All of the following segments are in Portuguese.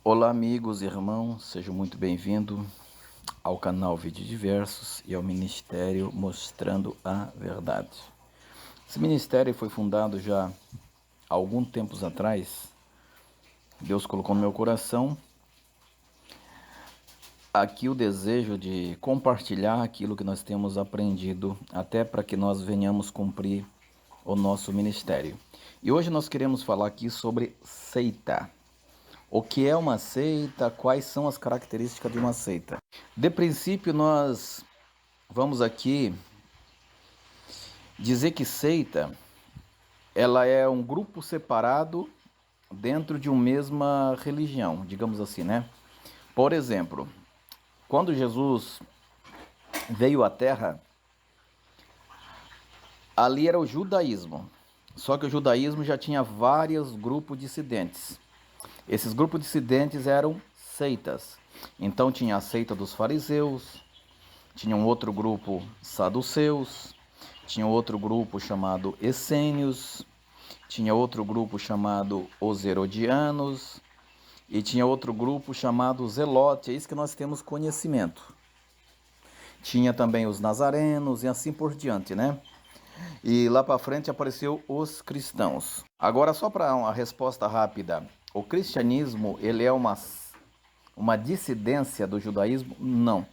Olá, amigos e irmãos, sejam muito bem-vindos ao canal Vídeos Diversos e ao Ministério Mostrando a Verdade. Esse ministério foi fundado já há alguns tempos atrás. Deus colocou no meu coração aqui o desejo de compartilhar aquilo que nós temos aprendido, até para que nós venhamos cumprir o nosso ministério. E hoje nós queremos falar aqui sobre seita. O que é uma seita? Quais são as características de uma seita? De princípio, nós vamos aqui dizer que seita, ela é um grupo separado dentro de uma mesma religião, digamos assim, né? Por exemplo, quando Jesus veio à Terra, ali era o judaísmo. Só que o judaísmo já tinha vários grupos dissidentes. Esses grupos dissidentes eram seitas. Então tinha a seita dos fariseus, tinha um outro grupo saduceus, tinha outro grupo chamado essênios, tinha outro grupo chamado os herodianos e tinha outro grupo chamado zelote. É isso que nós temos conhecimento. Tinha também os nazarenos e assim por diante, né? E lá para frente apareceu os cristãos. Agora, só para uma resposta rápida, o cristianismo ele é uma dissidência do judaísmo? Não.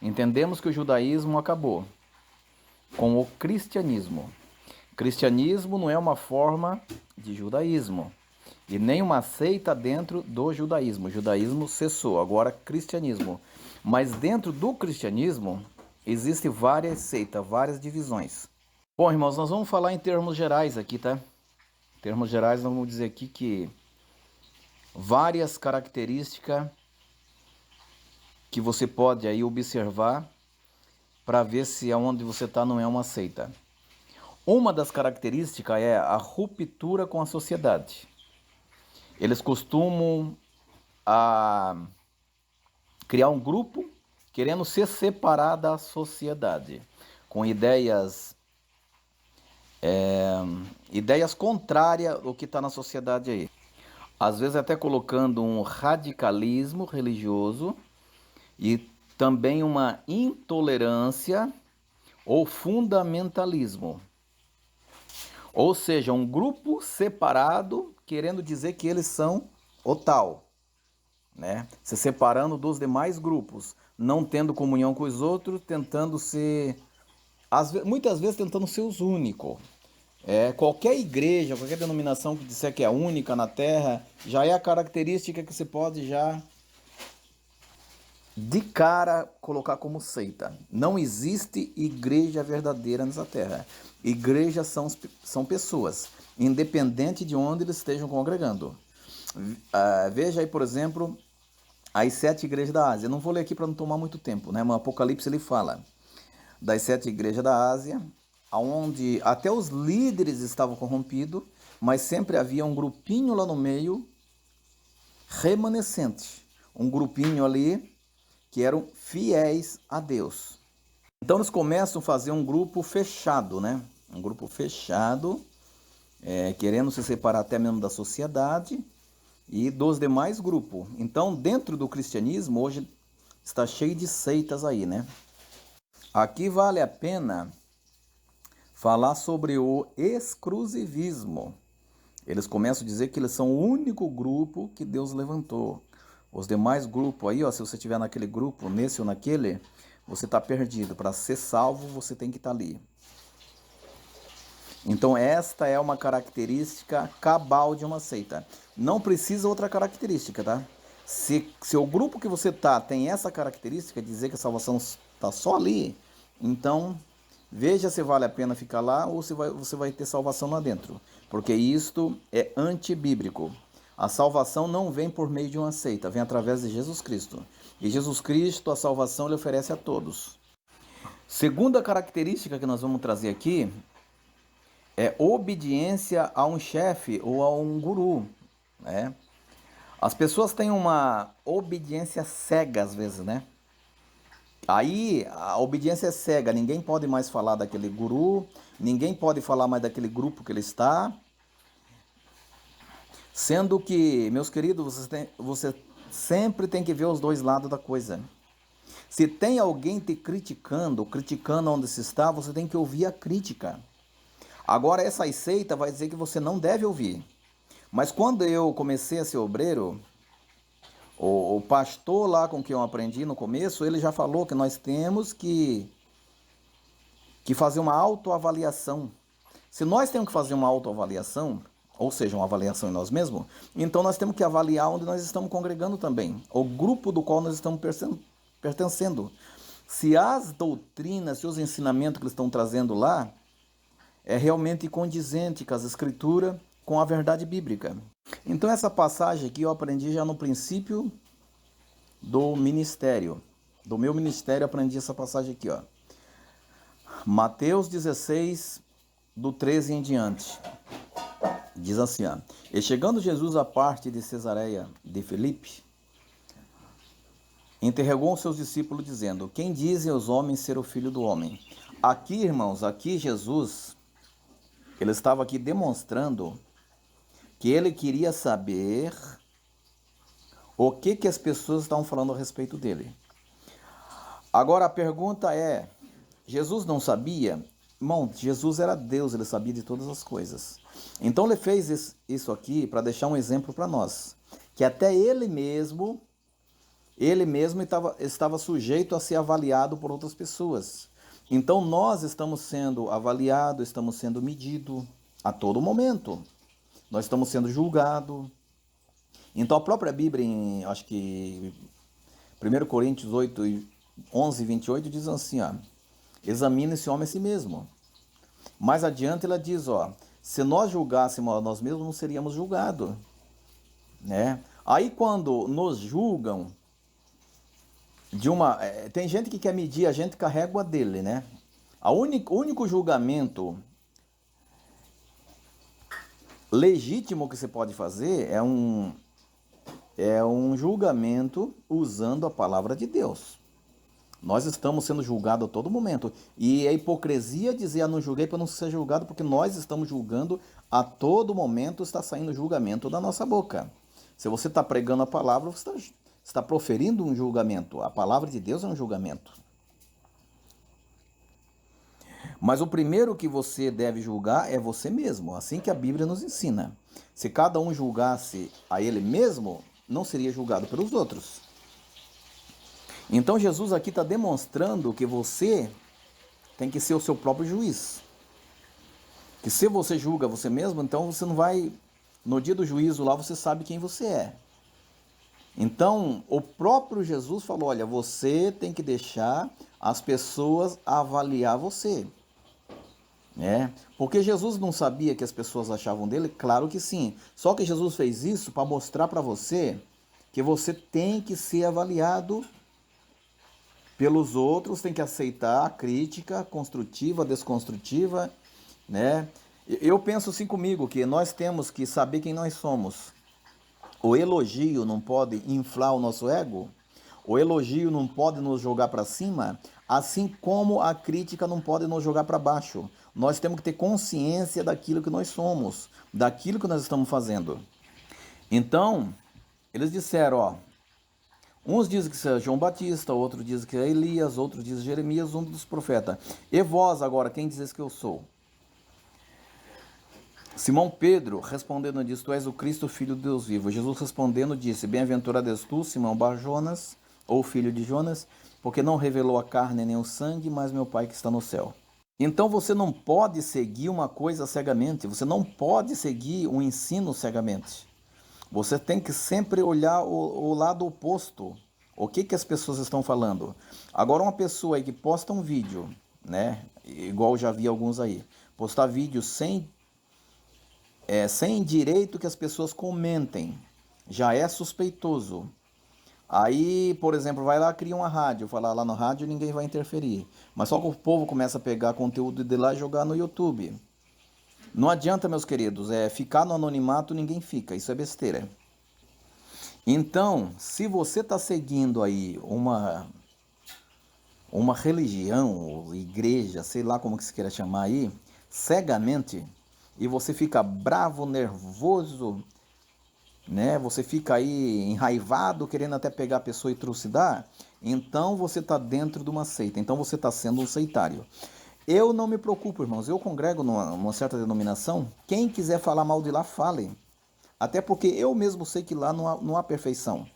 Entendemos que o judaísmo acabou com o cristianismo. Cristianismo não é uma forma de judaísmo e nem uma seita dentro do judaísmo. O judaísmo cessou, agora cristianismo. Mas dentro do cristianismo existem várias seitas, várias divisões. Bom, irmãos, nós vamos falar em termos gerais aqui, tá? Em termos gerais, nós vamos dizer aqui que várias características que você pode aí observar para ver se aonde você está não é uma seita. Uma das características é a ruptura com a sociedade. Eles costumam criar um grupo querendo se separar da sociedade, com ideias contrárias ao que está na sociedade aí. Às vezes até colocando um radicalismo religioso e também uma intolerância ou fundamentalismo. Ou seja, um grupo separado querendo dizer que eles são o tal, né? Se separando dos demais grupos, não tendo comunhão com os outros, tentando ser, muitas vezes tentando ser os únicos. Qualquer igreja, qualquer denominação que disser que é única na Terra, já é a característica que você pode já de cara colocar como seita. Não existe igreja verdadeira nessa terra. Igrejas são pessoas, independente de onde eles estejam congregando. Veja aí, por exemplo, as 7 igrejas da Ásia. Eu não vou ler aqui para não tomar muito tempo, né? Mas o Apocalipse ele fala das 7 igrejas da Ásia, onde até os líderes estavam corrompidos, mas sempre havia um grupinho lá no meio remanescente. Um grupinho ali que eram fiéis a Deus. Então eles começam a fazer um grupo fechado, né? Um grupo fechado, querendo se separar até mesmo da sociedade e dos demais grupos. Então, dentro do cristianismo, hoje está cheio de seitas aí, né? Aqui vale a pena falar sobre o exclusivismo. Eles começam a dizer que eles são o único grupo que Deus levantou. Os demais grupos aí, ó, se você estiver naquele grupo, nesse ou naquele, você está perdido. Para ser salvo, você tem que estar ali. Então, esta é uma característica cabal de uma seita. Não precisa outra característica, tá? Se o grupo que você tá tem essa característica, dizer que a salvação está só ali, então veja se vale a pena ficar lá ou se você vai ter salvação lá dentro. Porque isto é antibíblico. A salvação não vem por meio de uma seita, vem através de Jesus Cristo. E Jesus Cristo, a salvação, ele oferece a todos. Segunda característica que nós vamos trazer aqui é obediência a um chefe ou a um guru, né? As pessoas têm uma obediência cega às vezes, né? Aí a obediência é cega, ninguém pode mais falar daquele guru, ninguém pode falar mais daquele grupo que ele está. Sendo que, meus queridos, você sempre tem que ver os dois lados da coisa. Se tem alguém te criticando, criticando onde se está, você tem que ouvir a crítica. Agora, essa seita vai dizer que você não deve ouvir. Mas quando eu comecei a ser obreiro, o pastor lá com quem eu aprendi no começo, ele já falou que nós temos que fazer uma autoavaliação. Se nós temos que fazer uma autoavaliação, ou seja, uma avaliação em nós mesmos, então nós temos que avaliar onde nós estamos congregando também, o grupo do qual nós estamos pertencendo. Se as doutrinas, se os ensinamentos que eles estão trazendo lá é realmente condizente com as escrituras, com a verdade bíblica. Então essa passagem aqui eu aprendi já no princípio do ministério. Do meu ministério eu aprendi essa passagem aqui, ó. Mateus 16, do 13 em diante. Diz assim, ó. E chegando Jesus à parte de Cesareia de Filipe, interrogou os seus discípulos, dizendo: Quem dizem os homens ser o Filho do Homem? Aqui, irmãos, aqui Jesus, ele estava aqui demonstrando que ele queria saber o que as pessoas estavam falando a respeito dele. Agora a pergunta é, Jesus não sabia? Irmão, Jesus era Deus, ele sabia de todas as coisas. Então ele fez isso aqui para deixar um exemplo para nós, que até ele mesmo estava sujeito a ser avaliado por outras pessoas. Então nós estamos sendo avaliados, estamos sendo medidos a todo momento. Nós estamos sendo julgados. Então a própria Bíblia, em, acho que 1 Coríntios 8, 11 e 28, diz assim, ó, examine esse homem a si mesmo. Mais adiante ela diz, ó, se nós julgássemos a nós mesmos, não seríamos julgados. Né? Aí quando nos julgam, tem gente que quer medir a gente com a régua dele, né? O único julgamento legítimo que você pode fazer é um julgamento usando a palavra de Deus. Nós estamos sendo julgados a todo momento. E é hipocrisia dizer, não julguei para não ser julgado, porque nós estamos julgando a todo momento, está saindo julgamento da nossa boca. Se você está pregando a palavra, você está proferindo um julgamento. A palavra de Deus é um julgamento. Mas o primeiro que você deve julgar é você mesmo, assim que a Bíblia nos ensina. Se cada um julgasse a ele mesmo, não seria julgado pelos outros. Então Jesus aqui está demonstrando que você tem que ser o seu próprio juiz. Que se você julga você mesmo, então você não vai... No dia do juízo lá você sabe quem você é. Então o próprio Jesus falou, olha, você tem que deixar as pessoas avaliar você. Porque Jesus não sabia que as pessoas achavam dele? Claro que sim. Só que Jesus fez isso para mostrar para você que você tem que ser avaliado pelos outros, tem que aceitar a crítica construtiva, desconstrutiva, né? Eu penso assim comigo, que nós temos que saber quem nós somos. O elogio não pode inflar o nosso ego, o elogio não pode nos jogar para cima, assim como a crítica não pode nos jogar para baixo. Nós temos que ter consciência daquilo que nós somos, daquilo que nós estamos fazendo. Então, eles disseram, ó, uns dizem que é João Batista, outros dizem que é Elias, outros dizem Jeremias, um dos profetas. E vós agora, quem dizes que eu sou? Simão Pedro, respondendo, disse, tu és o Cristo, filho de Deus vivo. Jesus respondendo, disse, bem-aventurado és tu, Simão Bar-Jonas, ou filho de Jonas, porque não revelou a carne nem o sangue, mas meu Pai que está no céu. Então você não pode seguir uma coisa cegamente, você não pode seguir um ensino cegamente. Você tem que sempre olhar o lado oposto. O que as pessoas estão falando? Agora uma pessoa aí que posta um vídeo, né? Igual eu já vi alguns aí, postar vídeo sem direito que as pessoas comentem, já é suspeitoso. Aí, por exemplo, vai lá, cria uma rádio, falar lá no rádio ninguém vai interferir. Mas só que o povo começa a pegar conteúdo de lá e jogar no YouTube. Não adianta, meus queridos, ficar no anonimato ninguém fica, isso é besteira. Então, se você está seguindo aí uma religião, ou igreja, sei lá como que se queira chamar aí, cegamente, e você fica bravo, nervoso, né? Você fica aí enraivado, querendo até pegar a pessoa e trucidar, então você está dentro de uma seita, então você está sendo um sectário. Eu não me preocupo, irmãos, eu congrego numa certa denominação, quem quiser falar mal de lá, fale. Até porque eu mesmo sei que lá não há perfeição.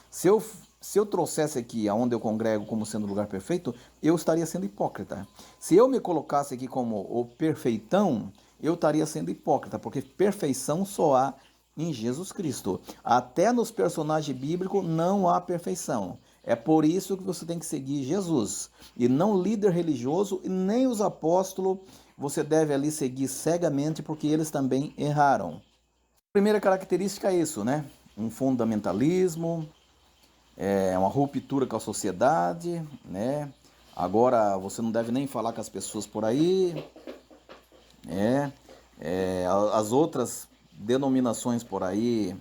Se eu, se eu trouxesse aqui aonde eu congrego como sendo o lugar perfeito, eu estaria sendo hipócrita. Se eu me colocasse aqui como o perfeitão, eu estaria sendo hipócrita, porque perfeição só há em Jesus Cristo. Até nos personagens bíblicos não há perfeição. É por isso que você tem que seguir Jesus, e não líder religioso e nem os apóstolos. Você deve ali seguir cegamente, porque eles também erraram. A primeira característica é isso, né? Um fundamentalismo, uma ruptura com a sociedade, né? Agora você não deve nem falar com as pessoas por aí, né? As outras denominações por aí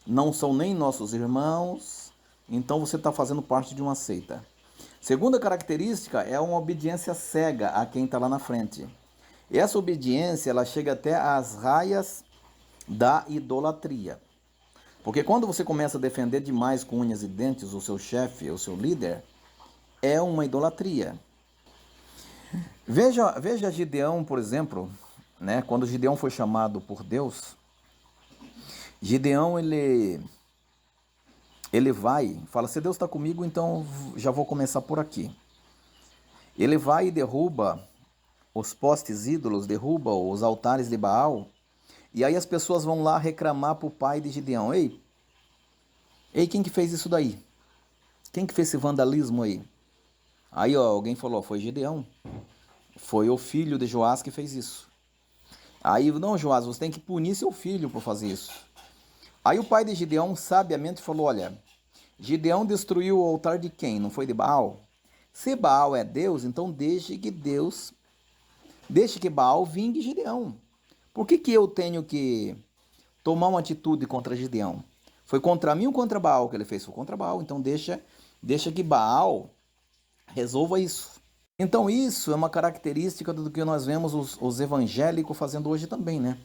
não são nem nossos irmãos, então você está fazendo parte de uma seita. Segunda característica é uma obediência cega a quem está lá na frente. E essa obediência ela chega até às raias da idolatria. Porque quando você começa a defender demais com unhas e dentes o seu chefe, o seu líder, é uma idolatria. Veja Gideão, por exemplo, né? Quando Gideão foi chamado por Deus, Gideão ele vai, fala: se Deus está comigo, então já vou começar por aqui. Ele vai e derruba os postes ídolos, derruba os altares de Baal, e aí as pessoas vão lá reclamar para o pai de Gideão: ei, quem que fez isso daí? Quem que fez esse vandalismo aí? Aí ó, alguém falou: foi Gideão. Foi o filho de Joás que fez isso. Aí, não, Joás, você tem que punir seu filho por fazer isso. Aí o pai de Gideão sabiamente falou: olha, Gideão destruiu o altar de quem? Não foi de Baal? Se Baal é Deus, então deixe que Baal vingue Gideão. Por que eu tenho que tomar uma atitude contra Gideão? Foi contra mim ou contra Baal que ele fez? Foi contra Baal, então deixa que Baal resolva isso. Então isso é uma característica do que nós vemos os evangélicos fazendo hoje também, né?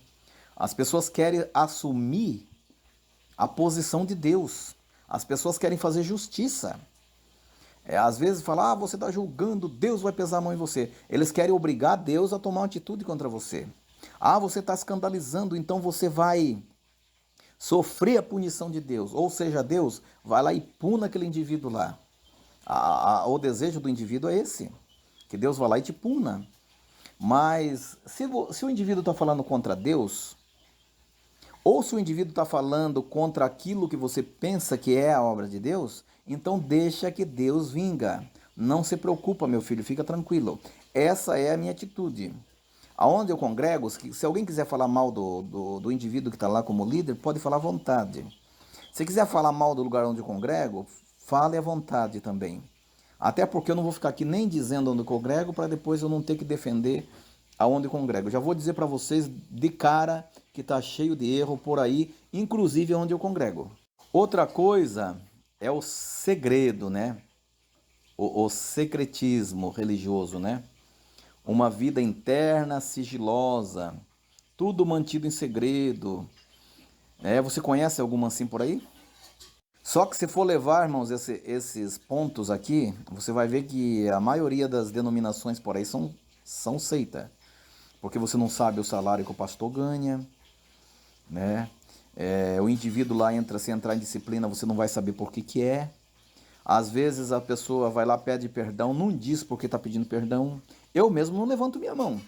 As pessoas querem assumir a posição de Deus. As pessoas querem fazer justiça. Às vezes falar: você está julgando, Deus vai pesar a mão em você. Eles querem obrigar Deus a tomar uma atitude contra você. Você está escandalizando, então você vai sofrer a punição de Deus. Ou seja, Deus vai lá e puna aquele indivíduo lá. O desejo do indivíduo é esse, que Deus vá lá e te puna. Mas se o indivíduo está falando contra Deus, ou se o indivíduo está falando contra aquilo que você pensa que é a obra de Deus, então deixa que Deus vinga. Não se preocupa, meu filho, fica tranquilo. Essa é a minha atitude. Aonde eu congrego, se alguém quiser falar mal do indivíduo que está lá como líder, pode falar à vontade. Se quiser falar mal do lugar onde eu congrego, fale à vontade também. Até porque eu não vou ficar aqui nem dizendo onde eu congrego para depois eu não ter que defender aonde eu congrego. Eu já vou dizer para vocês de cara que está cheio de erro por aí, inclusive onde eu congrego. Outra coisa é o segredo, né? O secretismo religioso, né? Uma vida interna, sigilosa, tudo mantido em segredo. Você conhece alguma assim por aí? Só que se for levar, irmãos, esses pontos aqui, você vai ver que a maioria das denominações por aí são seita. Porque você não sabe o salário que o pastor ganha, né? O indivíduo lá se entrar em disciplina, você não vai saber por que é. Às vezes a pessoa vai lá, pede perdão, não diz porque está pedindo perdão. Eu mesmo não levanto minha mão.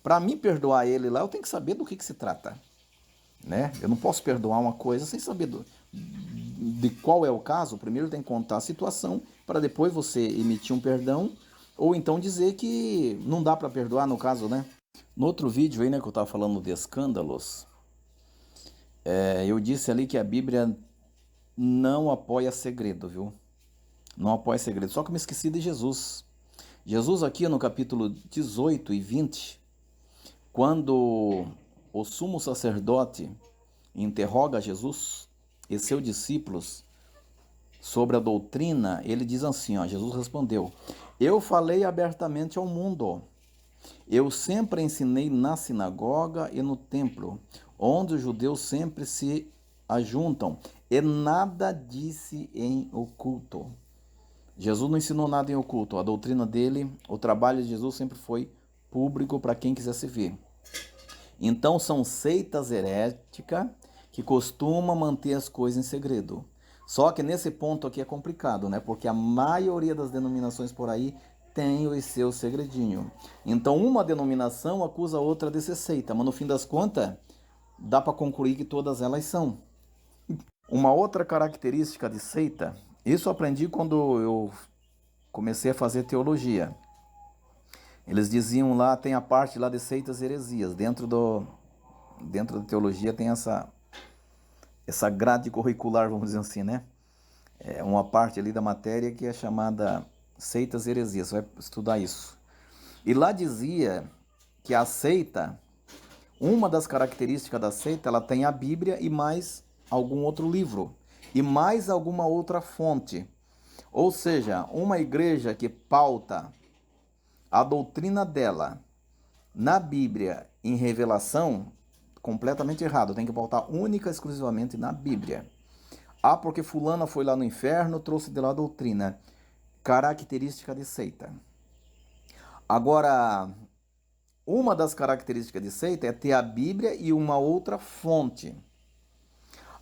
Para mim perdoar ele lá, eu tenho que saber do que se trata, né? Eu não posso perdoar uma coisa sem saber de qual é o caso. Primeiro tem que contar a situação para depois você emitir um perdão ou então dizer que não dá para perdoar no caso, né? No outro vídeo aí, né, que eu estava falando de escândalos, eu disse ali que a Bíblia não apoia segredo, viu? Não apoia segredo. Só que eu me esqueci de Jesus. Jesus aqui no capítulo 18 e 20, quando o sumo sacerdote interroga Jesus e seus discípulos sobre a doutrina, ele diz assim, ó, Jesus respondeu: eu falei abertamente ao mundo. Eu sempre ensinei na sinagoga e no templo, onde os judeus sempre se ajuntam, e nada disse em oculto. Jesus não ensinou nada em oculto. A doutrina dele, o trabalho de Jesus sempre foi público para quem quisesse ver. Então são seitas heréticas que costumam manter as coisas em segredo. Só que nesse ponto aqui é complicado, né? Porque a maioria das denominações por aí tem o seu segredinho. Então uma denominação acusa a outra de ser seita, mas no fim das contas dá para concluir que todas elas são. Uma outra característica de seita, isso eu aprendi quando eu comecei a fazer teologia. Eles diziam lá, tem a parte lá de seitas e heresias. Dentro da teologia tem essa grade curricular, vamos dizer assim, né? É uma parte ali da matéria que é chamada seitas e heresias. Você vai estudar isso. E lá dizia que a seita, uma das características da seita, ela tem a Bíblia e mais algum outro livro. E mais alguma outra fonte. Ou seja, uma igreja que pauta a doutrina dela na Bíblia em revelação, completamente errado. Tem que pautar única e exclusivamente na Bíblia. Ah, porque fulana foi lá no inferno, trouxe de lá a doutrina. Característica de seita. Agora, uma das características de seita é ter a Bíblia e uma outra fonte.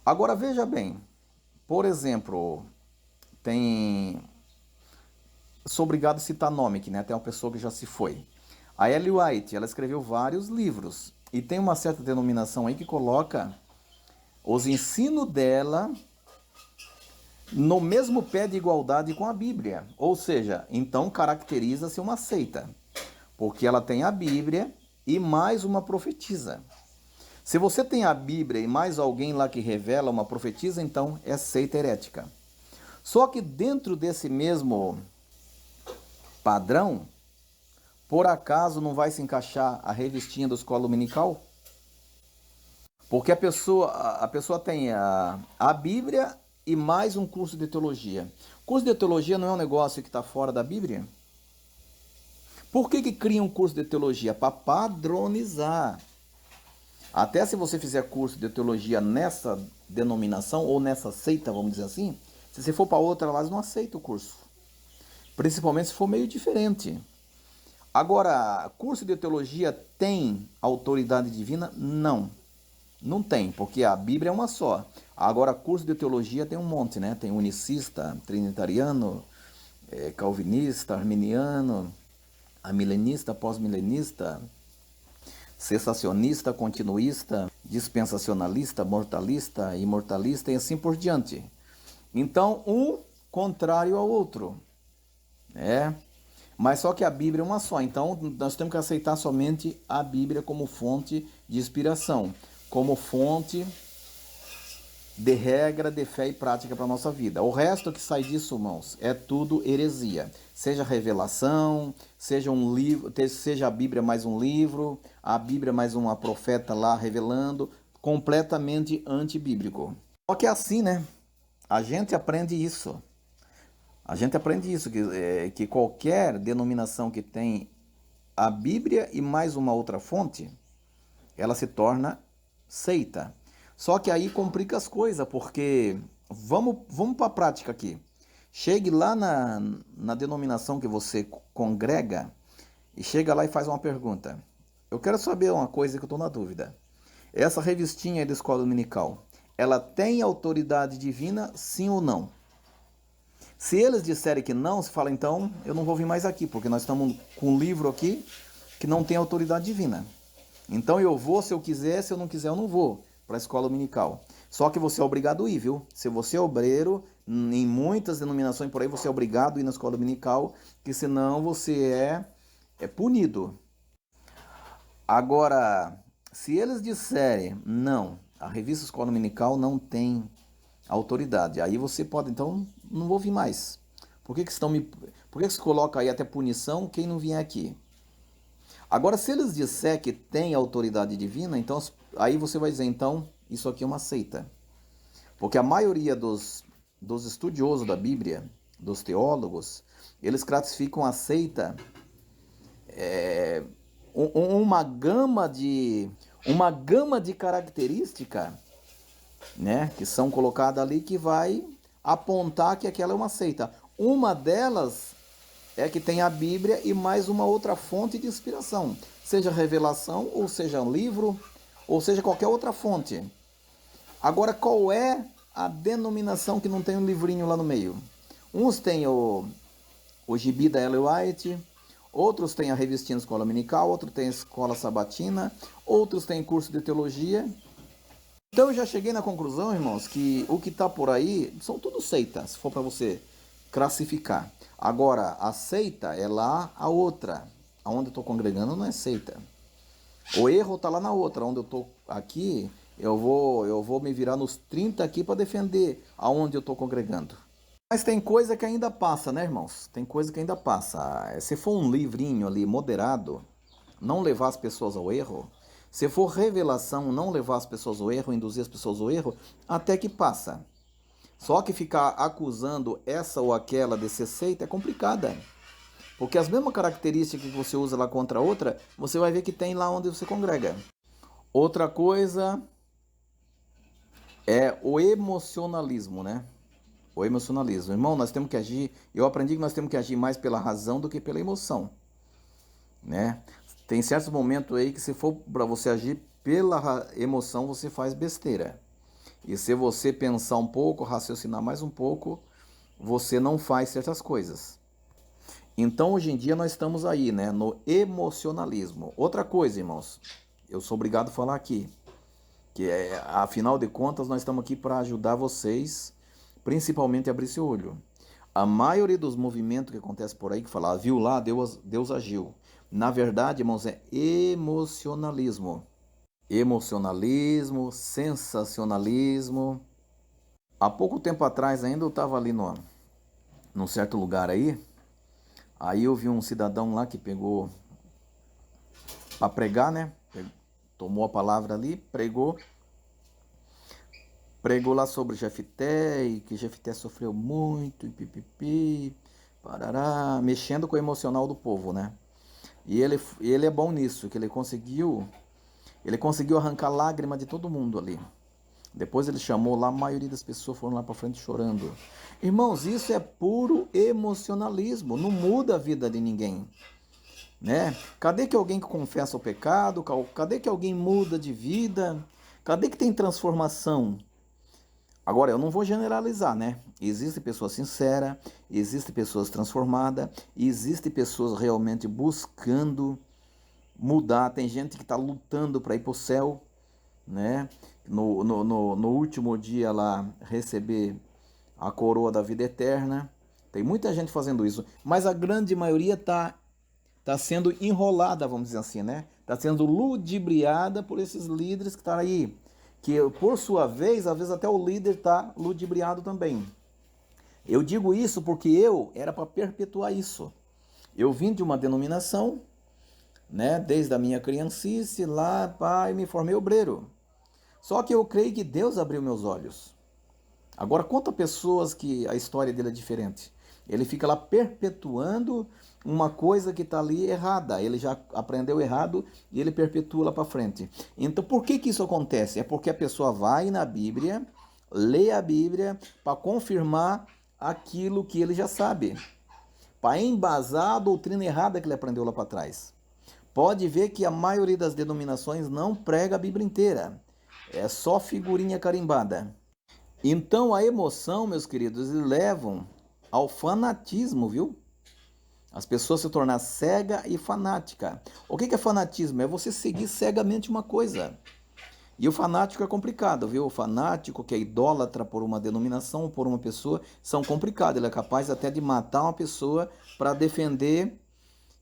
Agora, veja bem. Por exemplo, tem... Sou obrigado a citar nome aqui, né? Tem uma pessoa que já se foi. A Ellen White, ela escreveu vários livros. E tem uma certa denominação aí que coloca os ensinos dela no mesmo pé de igualdade com a Bíblia. Ou seja, então caracteriza-se uma seita. Porque ela tem a Bíblia e mais uma profetisa. Se você tem a Bíblia e mais alguém lá que revela uma profetisa, então é seita herética. Só que dentro desse mesmo padrão, por acaso não vai se encaixar a revistinha do Escola Dominical? Porque a pessoa tem a Bíblia e mais um curso de teologia. Curso de teologia não é um negócio que está fora da Bíblia? Por que cria um curso de teologia? Para padronizar. Até se você fizer curso de teologia nessa denominação ou nessa seita, vamos dizer assim, se você for para outra, elas não aceitam o curso. Principalmente se for meio diferente. Agora, curso de teologia tem autoridade divina? Não. Não tem, porque a Bíblia é uma só. Agora, curso de teologia tem um monte, né? Tem unicista, trinitariano, calvinista, arminiano, amilenista, pós-milenista, cessacionista, continuista, dispensacionalista, mortalista, imortalista e assim por diante. Então, um contrário ao outro. Mas só que a Bíblia é uma só. Então, nós temos que aceitar somente a Bíblia como fonte de inspiração, como fonte de regra, de fé e prática para a nossa vida. O resto que sai disso, irmãos, é tudo heresia. Seja revelação, seja um livro, seja a Bíblia mais um livro, a Bíblia mais uma profeta lá revelando, completamente antibíblico. Só que é assim, né? A gente aprende isso. A gente aprende isso, que qualquer denominação que tem a Bíblia e mais uma outra fonte, ela se torna seita. Só que aí complica as coisas, porque vamos para a prática aqui. Chegue lá na denominação que você congrega e chega lá e faz uma pergunta. Eu quero saber uma coisa que eu estou na dúvida. Essa revistinha aí da escola dominical, ela tem autoridade divina, sim ou não? Se eles disserem que não, você fala, então eu não vou vir mais aqui, porque nós estamos com um livro aqui que não tem autoridade divina. Então eu vou se eu quiser, se eu não quiser eu não vou para a escola dominical. Só que você é obrigado a ir, viu? Se você é obreiro, em muitas denominações por aí você é obrigado a ir na escola dominical, que senão você é punido. Agora, se eles disserem, não, a revista Escola Dominical não tem autoridade, aí você pode, então, não vou vir mais. Por que se coloca aí até punição quem não vier aqui? Agora, se eles disser que tem autoridade divina, então aí você vai dizer, então, isso aqui é uma seita. Porque a maioria dos estudiosos da Bíblia, dos teólogos, eles classificam a seita uma gama de característica né, que são colocadas ali que vai apontar que aquela é uma seita. Uma delas é que tem a Bíblia e mais uma outra fonte de inspiração, seja revelação, ou seja um livro, ou seja qualquer outra fonte. Agora, qual é a denominação que não tem um livrinho lá no meio? Uns têm o gibi da Ellen White, outros têm a revistinha Escola Dominical, outros têm a Escola Sabatina, outros têm curso de teologia. Então eu já cheguei na conclusão, irmãos, que o que está por aí são tudo seitas, se for para você classificar. Agora, a seita é lá a outra. Aonde eu estou congregando não é seita. O erro está lá na outra. Onde eu estou aqui, eu vou me virar nos 30 aqui para defender aonde eu estou congregando. Mas tem coisa que ainda passa, né, irmãos? Tem coisa que ainda passa. Se for um livrinho ali moderado, não levar as pessoas ao erro. Se for revelação, não levar as pessoas ao erro, induzir as pessoas ao erro, até que passa. Só que ficar acusando essa ou aquela de ser seita é complicada. Porque as mesmas características que você usa lá contra a outra, você vai ver que tem lá onde você congrega. Outra coisa é o emocionalismo, né? O emocionalismo. Irmão, nós temos que agir, eu aprendi que nós temos que agir mais pela razão do que pela emoção, né? Tem certos momentos aí que se for para você agir pela emoção, você faz besteira. E se você pensar um pouco, raciocinar mais um pouco, você não faz certas coisas. Então, hoje em dia, nós estamos aí, né, no emocionalismo. Outra coisa, irmãos, eu sou obrigado a falar aqui, que é, afinal de contas, nós estamos aqui para ajudar vocês, principalmente a abrir seu olho. A maioria dos movimentos que acontece por aí, que fala, viu lá, Deus agiu. Na verdade, irmãos, é emocionalismo. Emocionalismo, sensacionalismo. Há pouco tempo atrás ainda eu estava ali num certo lugar aí eu vi um cidadão lá que pegou para pregar, né? Tomou a palavra ali, pregou lá sobre Jefté, e que Jefté sofreu muito, e pipipi, parará, mexendo com o emocional do povo, né? E ele é bom nisso, que ele conseguiu arrancar lágrima de todo mundo ali. Depois ele chamou lá, a maioria das pessoas foram lá para frente chorando. Irmãos, isso é puro emocionalismo, não muda a vida de ninguém, né? Cadê que alguém que confessa o pecado? Cadê que alguém muda de vida? Cadê que tem transformação? Agora, eu não vou generalizar, né? Existem pessoas sinceras, existem pessoas transformadas, existem pessoas realmente buscando mudar. Tem gente que está lutando para ir para o céu, né? No último dia lá, receber a coroa da vida eterna. Tem muita gente fazendo isso, mas a grande maioria tá sendo enrolada, vamos dizer assim, né? Está sendo ludibriada por esses líderes que estão aí. Que, por sua vez, às vezes até o líder está ludibriado também. Eu digo isso porque eu era para perpetuar isso. Eu vim de uma denominação, né? Desde a minha criancice, lá, pai, me formei obreiro. Só que eu creio que Deus abriu meus olhos. Agora, quantas pessoas que a história dele é diferente? Ele fica lá perpetuando uma coisa que está ali errada. Ele já aprendeu errado e ele perpetua lá para frente. Então, por que isso acontece? É porque a pessoa vai na Bíblia, lê a Bíblia para confirmar aquilo que ele já sabe, para embasar a doutrina errada que ele aprendeu lá para trás. Pode ver que a maioria das denominações não prega a Bíblia inteira. É só figurinha carimbada. Então a emoção, meus queridos, levam ao fanatismo, viu? As pessoas se tornam cega e fanática. O que é fanatismo? É você seguir cegamente uma coisa. E o fanático é complicado, viu? O fanático que é idólatra por uma denominação ou por uma pessoa são complicados. Ele é capaz até de matar uma pessoa para defender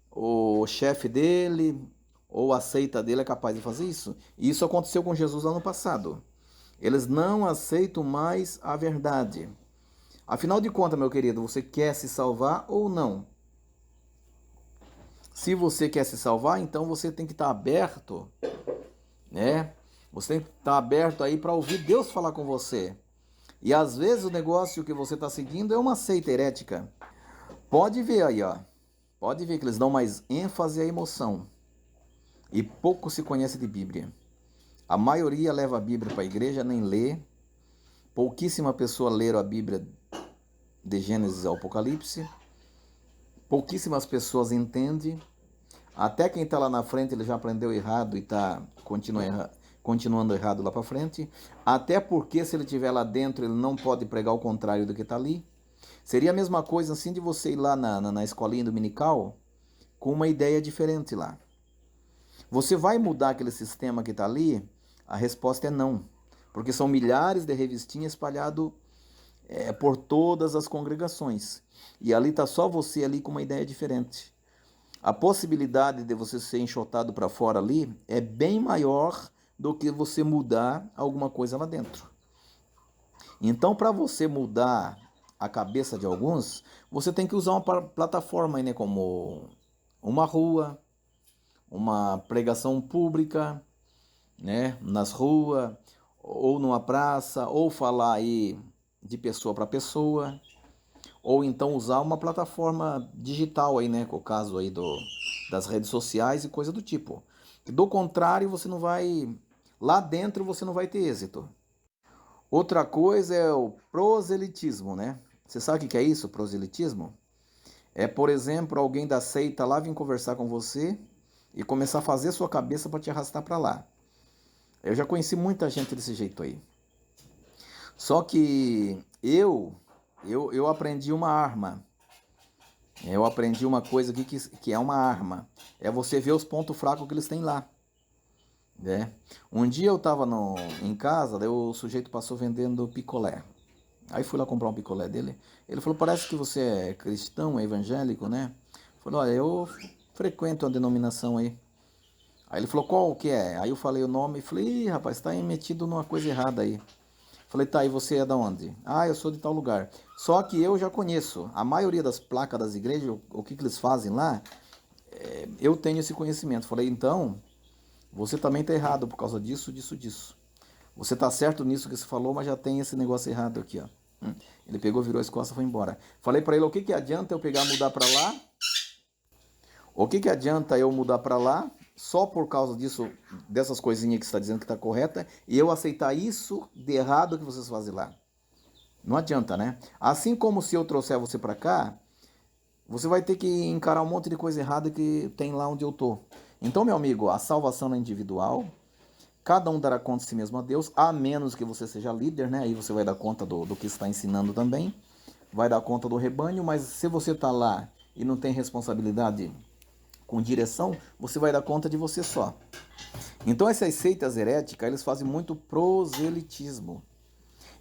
o chefe dele ou a seita dele, é capaz de fazer isso. E isso aconteceu com Jesus ano passado. Eles não aceitam mais a verdade. Afinal de contas, meu querido, você quer se salvar ou não? Se você quer se salvar, então você tem que estar aberto, né? Você tem que estar aberto aí para ouvir Deus falar com você. E às vezes o negócio que você está seguindo é uma seita herética. Pode ver aí, ó. Pode ver que eles dão mais ênfase à emoção. E pouco se conhece de Bíblia. A maioria leva a Bíblia para a igreja, nem lê. Pouquíssima pessoa leram a Bíblia de Gênesis ao Apocalipse. Pouquíssimas pessoas entendem. Até quem está lá na frente ele já aprendeu errado e está continuando errado lá para frente. Até porque se ele estiver lá dentro ele não pode pregar o contrário do que está ali. Seria a mesma coisa assim de você ir lá na escolinha dominical com uma ideia diferente lá. Você vai mudar aquele sistema que está ali? A resposta é não. Porque são milhares de revistinhas espalhadas por todas as congregações. E ali está só você ali com uma ideia diferente. A possibilidade de você ser enxotado para fora ali é bem maior do que você mudar alguma coisa lá dentro. Então, para você mudar a cabeça de alguns, você tem que usar uma plataforma aí, né, como uma rua, uma pregação pública, né, nas ruas, ou numa praça, ou falar aí de pessoa para pessoa, ou então usar uma plataforma digital aí, né, com o caso aí das redes sociais e coisa do tipo. Do contrário, você não vai, lá dentro você não vai ter êxito. Outra coisa é o proselitismo, né? Você sabe o que é isso, proselitismo? É, por exemplo, alguém da seita lá vir conversar com você e começar a fazer sua cabeça para te arrastar para lá. Eu já conheci muita gente desse jeito aí. Só que eu aprendi uma arma. Eu aprendi uma coisa aqui que é uma arma. É você ver os pontos fracos que eles têm lá. Né? Um dia eu estava em casa, daí o sujeito passou vendendo picolé. Aí fui lá comprar um picolé dele. Ele falou, parece que você é cristão, é evangélico, né? Eu falei, olha, eu frequento uma denominação aí. Aí ele falou, qual que é? Aí eu falei o nome e falei, ih, rapaz, tá aí metido numa coisa errada aí. Falei, tá, e você é da onde? Ah, eu sou de tal lugar. Só que eu já conheço. A maioria das placas das igrejas, o que eles fazem lá, eu tenho esse conhecimento. Falei, então, você também tá errado por causa disso, disso, disso. Você tá certo nisso que você falou, mas já tem esse negócio errado aqui, ó. Ele pegou, virou as costas e foi embora. Falei pra ele, o que que adianta eu pegar, mudar pra lá? O que que adianta eu mudar pra lá só por causa disso, dessas coisinhas que você está dizendo que tá correta, e eu aceitar isso de errado que vocês fazem lá? Não adianta, né? Assim como se eu trouxer você pra cá, você vai ter que encarar um monte de coisa errada que tem lá onde eu tô. Então, meu amigo, a salvação é individual. Cada um dará conta de si mesmo a Deus, a menos que você seja líder, né? Aí você vai dar conta do que está ensinando também, vai dar conta do rebanho, mas se você está lá e não tem responsabilidade com direção, você vai dar conta de você só. Então essas seitas heréticas, eles fazem muito proselitismo.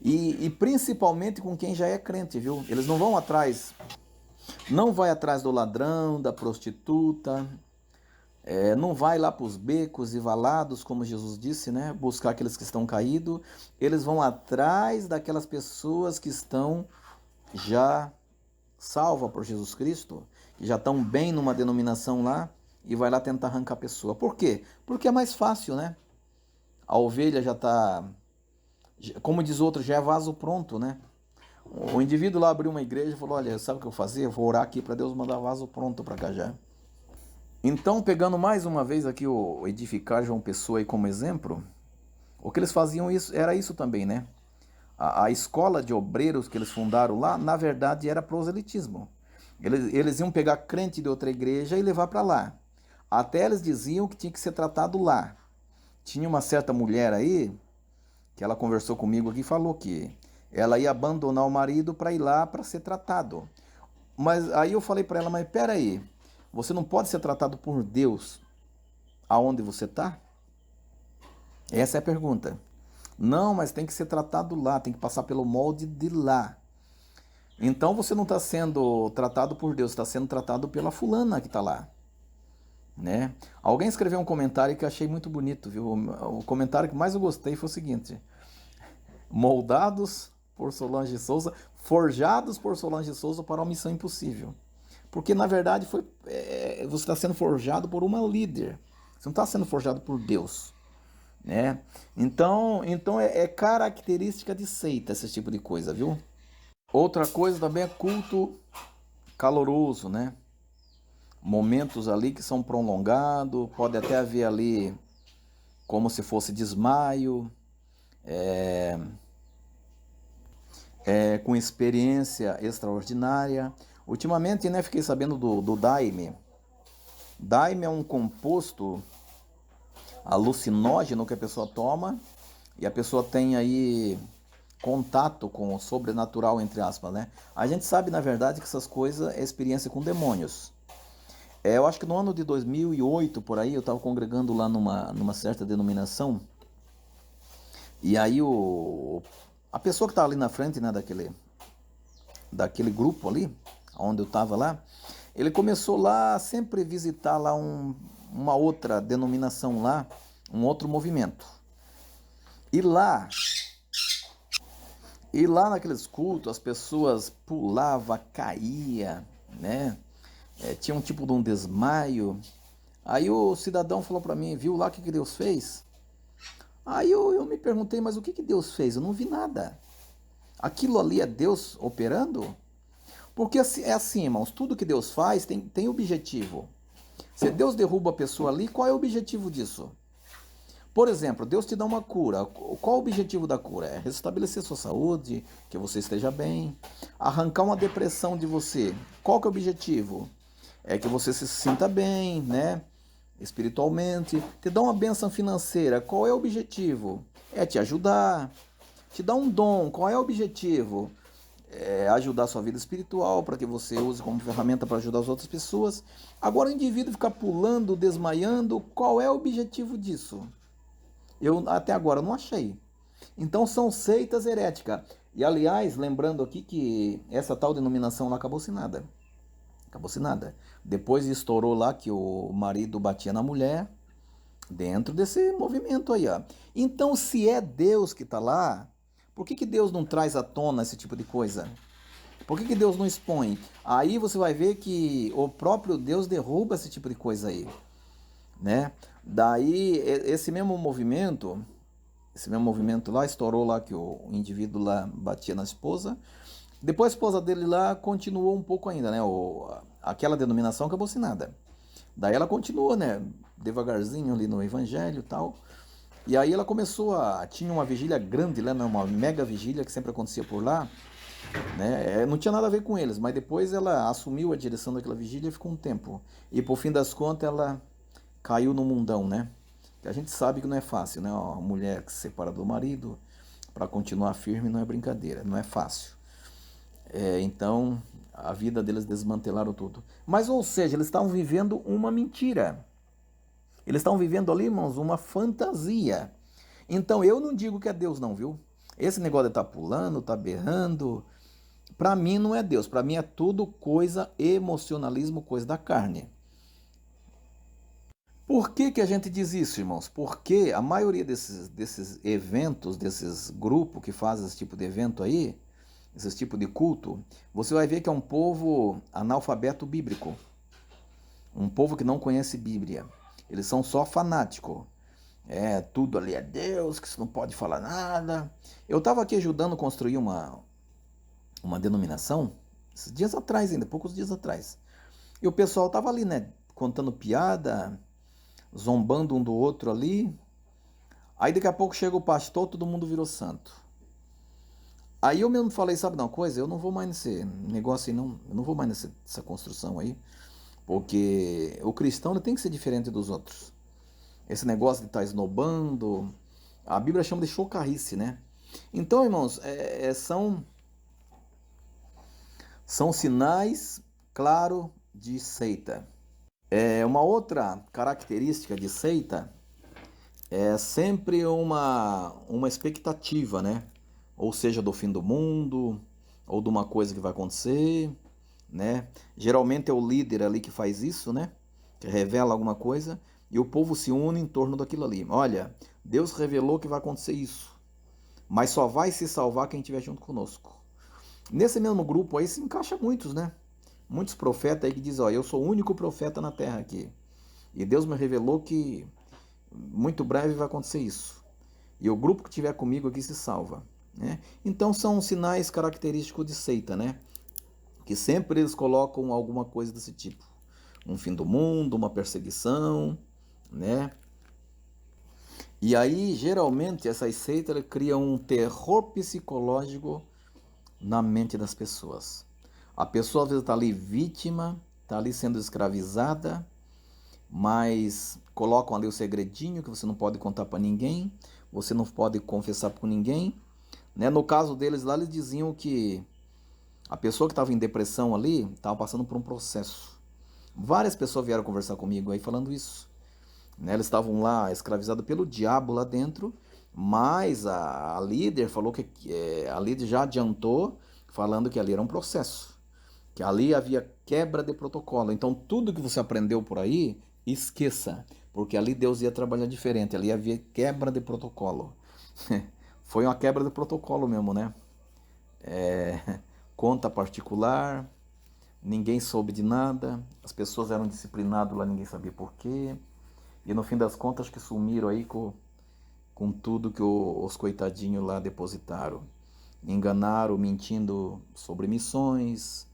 E principalmente com quem já é crente, viu? Eles não vão atrás, não vai atrás do ladrão, da prostituta, não vai lá para os becos e valados, como Jesus disse, né? Buscar aqueles que estão caídos. Eles vão atrás daquelas pessoas que estão já salvas por Jesus Cristo, que já estão bem numa denominação lá, e vai lá tentar arrancar a pessoa. Por quê? Porque é mais fácil, né? A ovelha já está, como diz outro, já é vaso pronto, né? O indivíduo lá abriu uma igreja e falou, olha, sabe o que eu vou fazer? Eu vou orar aqui para Deus mandar vaso pronto para cá já. Então, pegando mais uma vez aqui o edificar João Pessoa aí como exemplo, o que eles faziam isso, era isso também, né? A escola de obreiros que eles fundaram lá, na verdade, era proselitismo. Eles iam pegar crente de outra igreja e levar para lá. Até eles diziam que tinha que ser tratado lá. Tinha uma certa mulher aí, que ela conversou comigo aqui e falou que ela ia abandonar o marido para ir lá para ser tratado. Mas aí eu falei para ela, mas peraí, você não pode ser tratado por Deus aonde você está? Essa é a pergunta. Não, mas tem que ser tratado lá, tem que passar pelo molde de lá. Então você não está sendo tratado por Deus, está sendo tratado pela fulana que está lá. Né? Alguém escreveu um comentário que eu achei muito bonito, viu? O comentário que mais eu gostei foi o seguinte: moldados por Solange Souza, forjados por Solange Souza para uma missão impossível. Porque na verdade você está sendo forjado por uma líder. Você não está sendo forjado por Deus. Né? Então é característica de seita esse tipo de coisa, viu? Outra coisa também é culto caloroso, né? Momentos ali que são prolongados, pode até haver ali como se fosse desmaio, com experiência extraordinária. Ultimamente, né, fiquei sabendo do Daime. Daime é um composto alucinógeno que a pessoa toma e a pessoa tem aí contato com o sobrenatural, entre aspas, né? A gente sabe, na verdade, que essas coisas é experiência com demônios. Eu acho que no ano de 2008, por aí, eu estava congregando lá numa certa denominação, e aí a pessoa que estava ali na frente, né, daquele grupo ali, onde eu estava lá, ele começou lá a sempre visitar lá uma outra denominação lá, um outro movimento. E lá, naqueles cultos, as pessoas pulavam, caía, né? Tinha um tipo de um desmaio. Aí o cidadão falou para mim, viu lá o que Deus fez? Aí eu me perguntei, mas o que Deus fez? Eu não vi nada. Aquilo ali é Deus operando? Porque é assim, irmãos, tudo que Deus faz tem objetivo. Se Deus derruba a pessoa ali, qual é o objetivo disso? Por exemplo, Deus te dá uma cura. Qual o objetivo da cura? É restabelecer sua saúde, que você esteja bem, arrancar uma depressão de você. Qual que é o objetivo? É que você se sinta bem, né? Espiritualmente. Te dá uma bênção financeira. Qual é o objetivo? É te ajudar. Te dá um dom. Qual é o objetivo? Ajudar a sua vida espiritual, para que você use como ferramenta para ajudar as outras pessoas. Agora, o indivíduo ficar pulando, desmaiando, qual é o objetivo disso? Eu até agora não achei. Então são seitas heréticas. E aliás, lembrando aqui que essa tal denominação lá acabou-se nada. Acabou-se nada. Depois estourou lá que o marido batia na mulher, dentro desse movimento aí, ó. Então, se é Deus que está lá, por que Deus não traz à tona esse tipo de coisa? Por que Deus não expõe? Aí você vai ver que o próprio Deus derruba esse tipo de coisa aí, né? Daí, esse mesmo movimento lá, estourou lá que o indivíduo lá batia na esposa. Depois a esposa dele lá continuou um pouco ainda, né? Aquela denominação acabou sem nada. Daí ela continua, né? Devagarzinho ali no evangelho e tal. E aí ela começou tinha uma vigília grande lá, né? Uma mega vigília que sempre acontecia por lá, né? Não tinha nada a ver com eles, mas depois ela assumiu a direção daquela vigília e ficou um tempo. E por fim das contas ela caiu no mundão, né? Que a gente sabe que não é fácil, né? Uma mulher que se separa do marido para continuar firme não é brincadeira, não é fácil. Então a vida deles desmantelaram tudo. Mas, ou seja, eles estavam vivendo uma mentira. Eles estão vivendo ali, irmãos, uma fantasia. Então eu não digo que é Deus, não, viu? Esse negócio de estar pulando, estar berrando, para mim não é Deus. Para mim é tudo coisa emocionalismo, coisa da carne. Por que a gente diz isso, irmãos? Porque a maioria desses eventos, desses grupos que fazem esse tipo de evento aí, esse tipo de culto, você vai ver que é um povo analfabeto bíblico. Um povo que não conhece Bíblia. Eles são só fanáticos. Tudo ali é Deus, que você não pode falar nada. Eu estava aqui ajudando a construir uma denominação, esses dias atrás ainda, poucos dias atrás. E o pessoal estava ali, né, contando piada, zombando um do outro ali. Aí daqui a pouco chega o pastor, todo mundo virou santo. Aí eu mesmo falei, sabe de uma coisa? Eu não vou mais nesse negócio aí, não. Eu não vou mais nessa construção aí. Porque o cristão ele tem que ser diferente dos outros. Esse negócio de estar esnobando, a Bíblia chama de chocarrice, né? Então, irmãos, são sinais, claro, de seita. Uma outra característica de seita é sempre uma expectativa, né? Ou seja, do fim do mundo, ou de uma coisa que vai acontecer, né? Geralmente é o líder ali que faz isso, né? Que revela alguma coisa e o povo se une em torno daquilo ali. Olha, Deus revelou que vai acontecer isso, mas só vai se salvar quem estiver junto conosco. Nesse mesmo grupo aí se encaixa muitos, né? Muitos profetas aí que dizem, ó, eu sou o único profeta na terra aqui. E Deus me revelou que muito breve vai acontecer isso. E o grupo que estiver comigo aqui se salva, né? Então são sinais característicos de seita, né? Que sempre eles colocam alguma coisa desse tipo. Um fim do mundo, uma perseguição, né? E aí, geralmente, essas seitas criam um terror psicológico na mente das pessoas. A pessoa às vezes está ali vítima, está ali sendo escravizada, mas colocam ali o segredinho que você não pode contar para ninguém, você não pode confessar com ninguém, né? No caso deles lá, eles diziam que a pessoa que estava em depressão ali estava passando por um processo. Várias pessoas vieram conversar comigo aí falando isso, né? Eles estavam lá escravizados pelo diabo lá dentro, mas a líder falou que a líder já adiantou falando que ali era um processo, que ali havia quebra de protocolo. Então tudo que você aprendeu por aí, esqueça, porque ali Deus ia trabalhar diferente, ali havia quebra de protocolo. Foi uma quebra de protocolo mesmo, né? Conta particular, ninguém soube de nada, as pessoas eram disciplinadas lá, ninguém sabia por quê. E no fim das contas, acho que sumiram aí com tudo que os coitadinhos lá depositaram. Enganaram, mentindo sobre missões.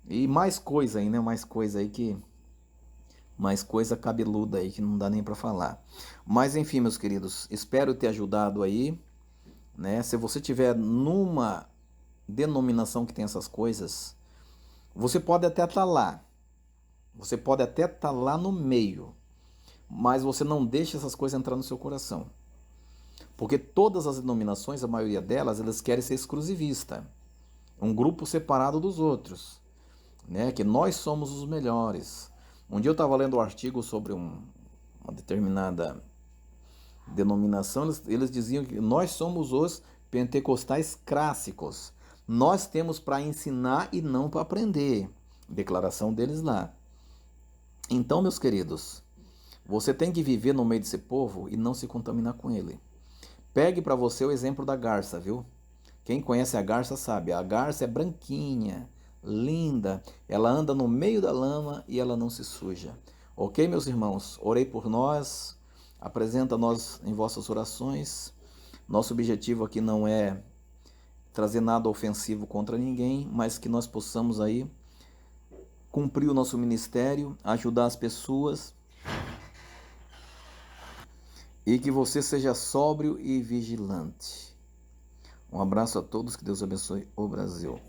E mais coisa aí, né? Mais coisa aí que. Mais coisa cabeluda aí que não dá nem para falar. Mas enfim, meus queridos, espero ter ajudado aí, né? Se você tiver numa denominação que tem essas coisas, você pode até estar lá. Você pode até estar lá no meio, mas você não deixa essas coisas entrar no seu coração. Porque todas as denominações, a maioria delas, elas querem ser exclusivista, um grupo separado dos outros, né? Que nós somos os melhores. Um dia eu estava lendo um artigo sobre uma determinada denominação, eles diziam que nós somos os pentecostais clássicos. Nós temos para ensinar e não para aprender. Declaração deles lá. Então, meus queridos, você tem que viver no meio desse povo e não se contaminar com ele. Pegue para você o exemplo da garça, viu? Quem conhece a garça sabe, a garça é branquinha, linda, ela anda no meio da lama e ela não se suja. Ok, meus irmãos? Orei por nós, apresenta nós em vossas orações. Nosso objetivo aqui não é trazer nada ofensivo contra ninguém, mas que nós possamos aí cumprir o nosso ministério, ajudar as pessoas e que você seja sóbrio e vigilante. Um abraço a todos, que Deus abençoe o Brasil.